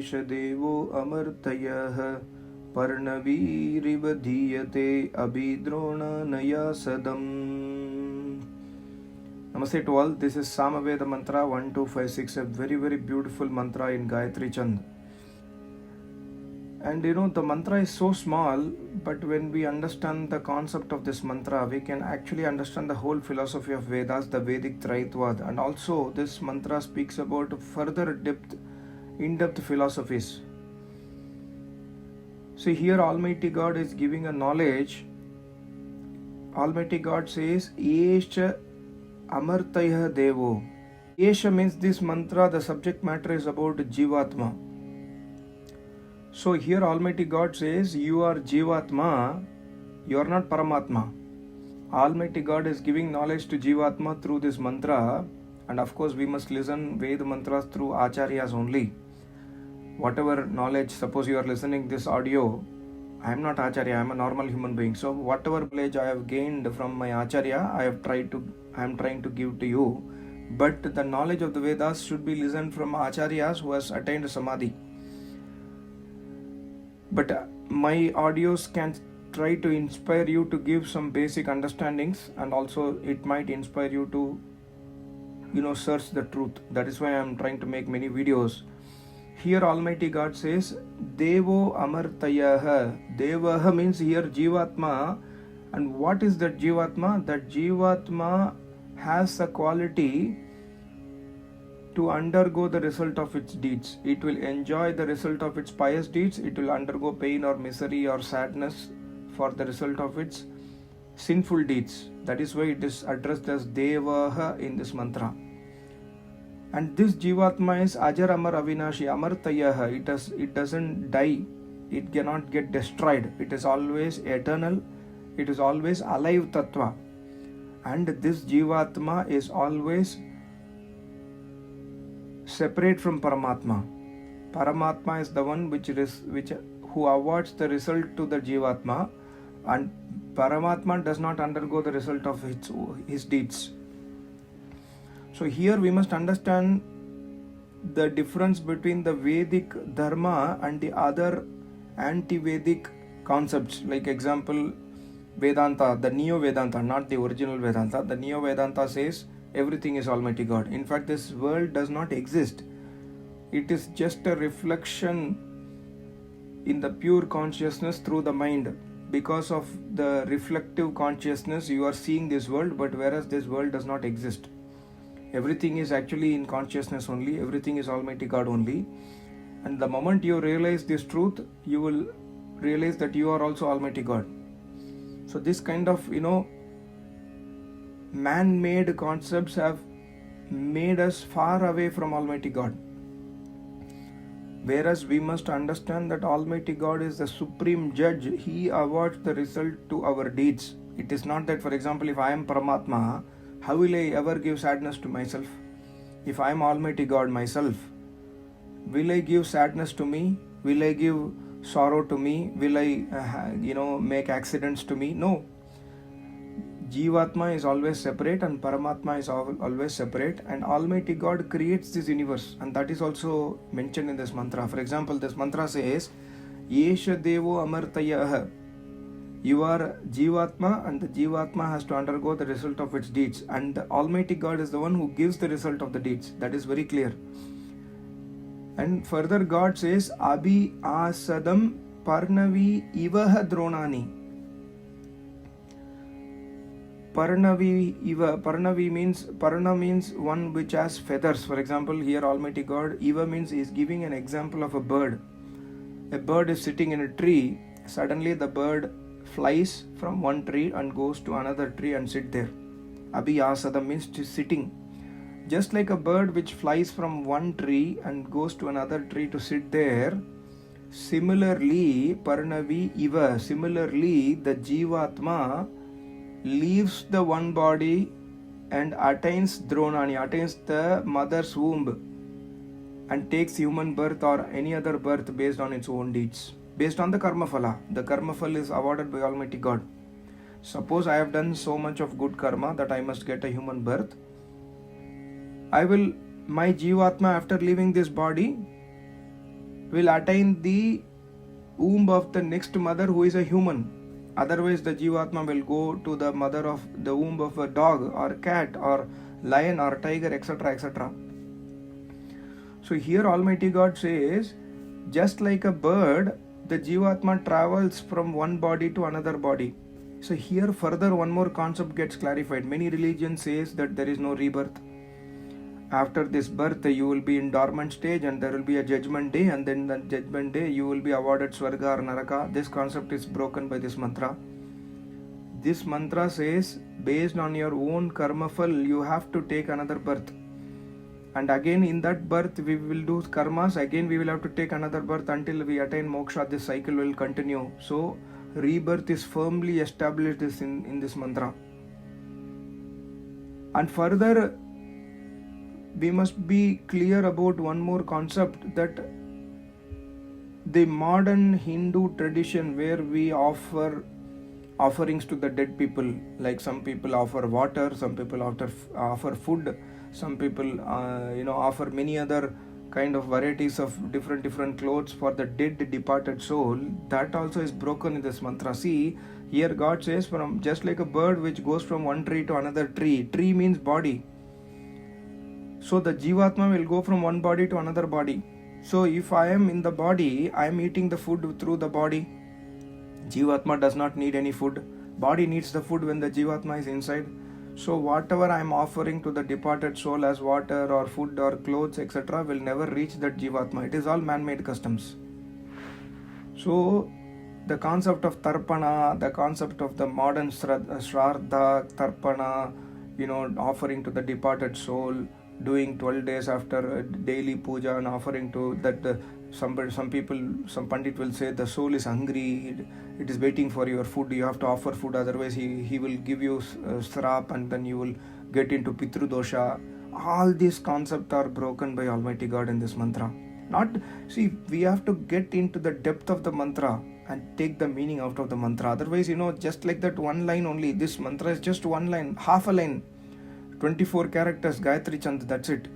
एष देवो अमर्तयः पर्णवीरिव धीयते abhidronanaya sadam. Namaste to all. This is Samaved Mantra 1256, a very, very beautiful mantra in Gayatri Chand. And the mantra is so small, but when we understand the concept of this mantra, we can actually understand the whole philosophy of Vedas, the Vedic Traitvad. And also, this mantra speaks about further in-depth philosophies. See, here Almighty God is giving a knowledge. Almighty God says, Esha Amartaya Devo. Esha means this mantra, the subject matter is about Jivatma. So here Almighty God says, you are Jivatma, you are not Paramatma. Almighty God is giving knowledge to Jivatma through this mantra, and of course we must listen Veda mantras through Acharyas only. Whatever knowledge, suppose you are listening this audio, I am not Acharya, I am a normal human being. So whatever knowledge I have gained from my Acharya, I am trying to give to you. But the knowledge of the Vedas should be listened from Acharyas who has attained Samadhi. But my audios can try to inspire you to give some basic understandings, and also it might inspire you to search the truth. That is why I am trying to make many videos. Here Almighty God says, Devo Amartayaha. Devaha means here Jivatma. And what is that Jivatma? That Jivatma has a quality to undergo the result of its deeds. It will enjoy the result of its pious deeds. It will undergo pain or misery or sadness for the result of its sinful deeds. That is why it is addressed as Devaha in this mantra. And this Jivatma is Ajar Amar Avinashi Amartayaha. It doesn't die. It cannot get destroyed. It is always eternal. It is always alive Tattva. And this Jivatma is always separate from Paramatma. Paramatma is the one who awards the result to the Jivatma, and Paramatma does not undergo the result of his deeds. So here we must understand the difference between the Vedic Dharma and the other anti-Vedic concepts. Like example, Vedanta, the Neo-Vedanta, not the original Vedanta. The Neo-Vedanta says everything is Almighty God. In fact, this world does not exist. It is just a reflection in the pure consciousness through the mind. Because of the reflective consciousness, you are seeing this world, but whereas this world does not exist. Everything is actually in consciousness only. Everything is Almighty God only. And the moment you realize this truth, you will realize that you are also Almighty God. So this kind of, man-made concepts have made us far away from Almighty God. Whereas we must understand that Almighty God is the supreme judge. He awards the result to our deeds. It is not that, for example, if I am Paramatma, how will I ever give sadness to myself? If I am Almighty God myself, will I give sadness to me? Will I give sorrow to me? Will I, make accidents to me? No. Jivatma is always separate and Paramatma is always separate, and Almighty God creates this universe, and that is also mentioned in this mantra. For example, this mantra says, Yesha Devo Amartayaha. You are Jivatma, and the Jivatma has to undergo the result of its deeds, and the Almighty God is the one who gives the result of the deeds. That is very clear. And further God says, Abhi Asadam Parnavi Ivaha Dronani. Parnavi means, Parna means one which has feathers. For example, here Almighty God, Iva means he is giving an example of a bird. A bird is sitting in a tree. Suddenly the bird flies from one tree and goes to another tree and sit there. Abhiyasada means sitting. Just like a bird which flies from one tree and goes to another tree to sit there, similarly, Parnavi Iva, similarly the Jivatma leaves the one body and attains Dronani, attains the mother's womb, and takes human birth or any other birth based on its own deeds, based on the karma phala. The karma phala is awarded by Almighty God. Suppose I have done so much of good karma that I must get a human birth. My Jivatma, after leaving this body, will attain the womb of the next mother who is a human. Otherwise the Jivatma will go to the mother of the womb of a dog or cat or lion or tiger, etc., etc. So here Almighty God says, just like a bird, the Jivatma travels from one body to another body. So here further one more concept gets clarified. Many religions says that there is no rebirth. After this birth you will be in dormant stage and there will be a judgment day, and then the judgment day you will be awarded Swarga or Naraka. This concept is broken by this mantra. This mantra says, based on your own karma fal, you have to take another birth. And again in that birth we will do karmas, again we will have to take another birth until we attain moksha. This cycle will continue. So rebirth is firmly established in this mantra. And further we must be clear about one more concept, that the modern Hindu tradition where we offer offerings to the dead people, like some people offer water, some people offer food, some people offer many other kind of varieties of different clothes for the dead departed soul. That also is broken in this mantra. See, here God says, from just like a bird which goes from one tree to another tree. Tree means body. So the Jivatma will go from one body to another body. So if I am in the body, I am eating the food through the body. Jivatma does not need any food. Body needs the food when the Jivatma is inside. So whatever I am offering to the departed soul as water or food or clothes, etc., will never reach that Jivatma. It is all man-made customs. So the concept of Tarpana, the concept of the modern Shraddha, Tarpana, offering to the departed soul, doing 12 days after daily puja and offering to that, some pandit will say the soul is hungry, it is waiting for your food, you have to offer food, otherwise he will give you srap and then you will get into pitru dosha. All these concepts are broken by Almighty God in this mantra. We have to get into the depth of the mantra and take the meaning out of the mantra. Otherwise, just like that one line only, this mantra is just one line, half a line, 24 characters, Gayatri Chand, that's it.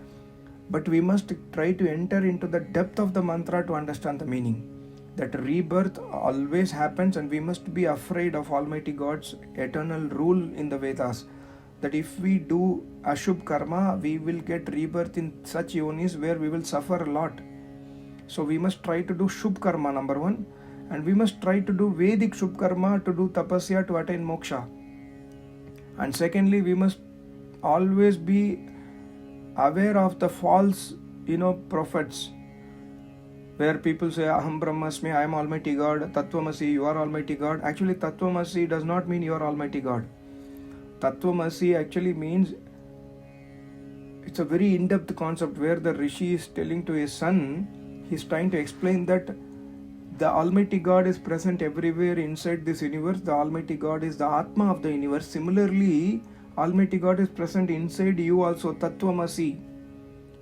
But we must try to enter into the depth of the mantra to understand the meaning. That rebirth always happens, and we must be afraid of Almighty God's eternal rule in the Vedas. That if we do Ashubh karma, we will get rebirth in such yonis where we will suffer a lot. So we must try to do Shubh karma, number one. And we must try to do Vedic Shubh karma, to do tapasya to attain moksha. And secondly, we must always be aware of the false prophets, where people say Aham Brahmasmi, I am Almighty God, Tattvamasi, you are Almighty God. Actually Tattvamasi does not mean you are Almighty God. Tattvamasi actually means, it's a very in-depth concept where the Rishi is telling to his son, he is trying to explain that the Almighty God is present everywhere inside this universe. The Almighty God is the Atma of the universe. Similarly, Almighty God is present inside you also, Tattvamasi.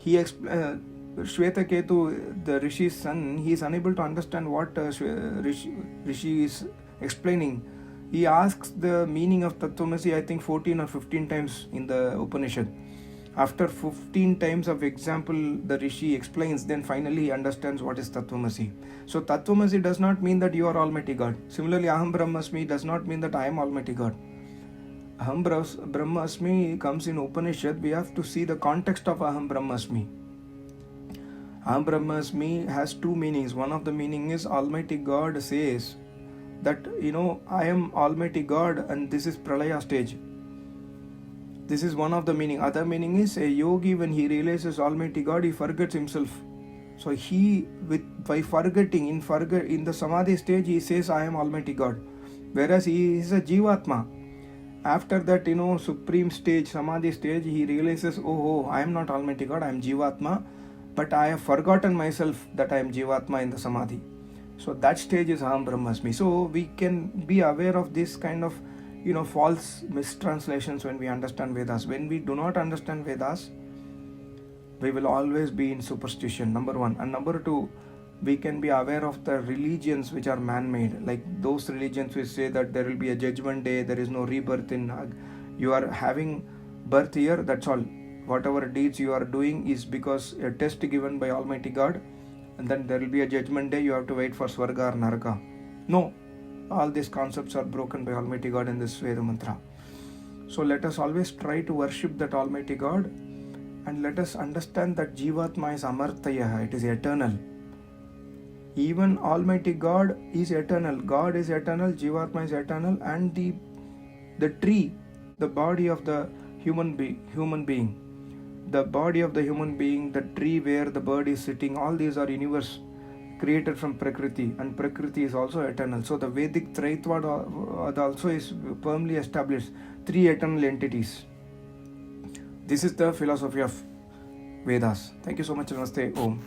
Shweta Ketu, the Rishi's son, he is unable to understand what Rishi is explaining. He asks the meaning of Tattvamasi, I think 14 or 15 times in the Upanishad. After 15 times of example, the Rishi explains, then finally he understands what is Tattvamasi. So Tattvamasi does not mean that you are Almighty God. Similarly, Aham Brahmasmi does not mean that I am Almighty God. Aham Brahmasmi comes in Upanishad. We have to see the context of Aham Brahmasmi. Aham Brahmasmi has two meanings. One of the meaning is Almighty God says that, I am Almighty God and this is Pralaya stage. This is one of the meaning. Other meaning is a yogi, when he realizes Almighty God, he forgets himself. So by forgetting, in the Samadhi stage, he says, I am Almighty God. Whereas he is a Jivatma. After that, supreme stage, Samadhi stage, he realizes, I am not Almighty God, I am Jivatma, but I have forgotten myself that I am Jivatma in the Samadhi. So that stage is Aham Brahmasmi. So we can be aware of this kind of, false mistranslations when we understand Vedas. When we do not understand Vedas, we will always be in superstition, number one. And number two, we can be aware of the religions which are man-made, like those religions which say that there will be a judgment day, there is no rebirth you are having birth here, that's all. Whatever deeds you are doing is because a test given by Almighty God, and then there will be a judgment day, you have to wait for Swarga or Naraka. No, all these concepts are broken by Almighty God in this Veda mantra. So let us always try to worship that Almighty God, and let us understand that Jivatma is Amartaya, it is eternal. Even Almighty God is eternal. God is eternal, Jivatma is eternal, and the tree, the body of the human being, the body of the human being, the tree where the bird is sitting, all these are universe created from Prakriti, and Prakriti is also eternal. So the Vedic Traitvad also is firmly established, three eternal entities. This is the philosophy of Vedas. Thank you so much. Namaste. Om.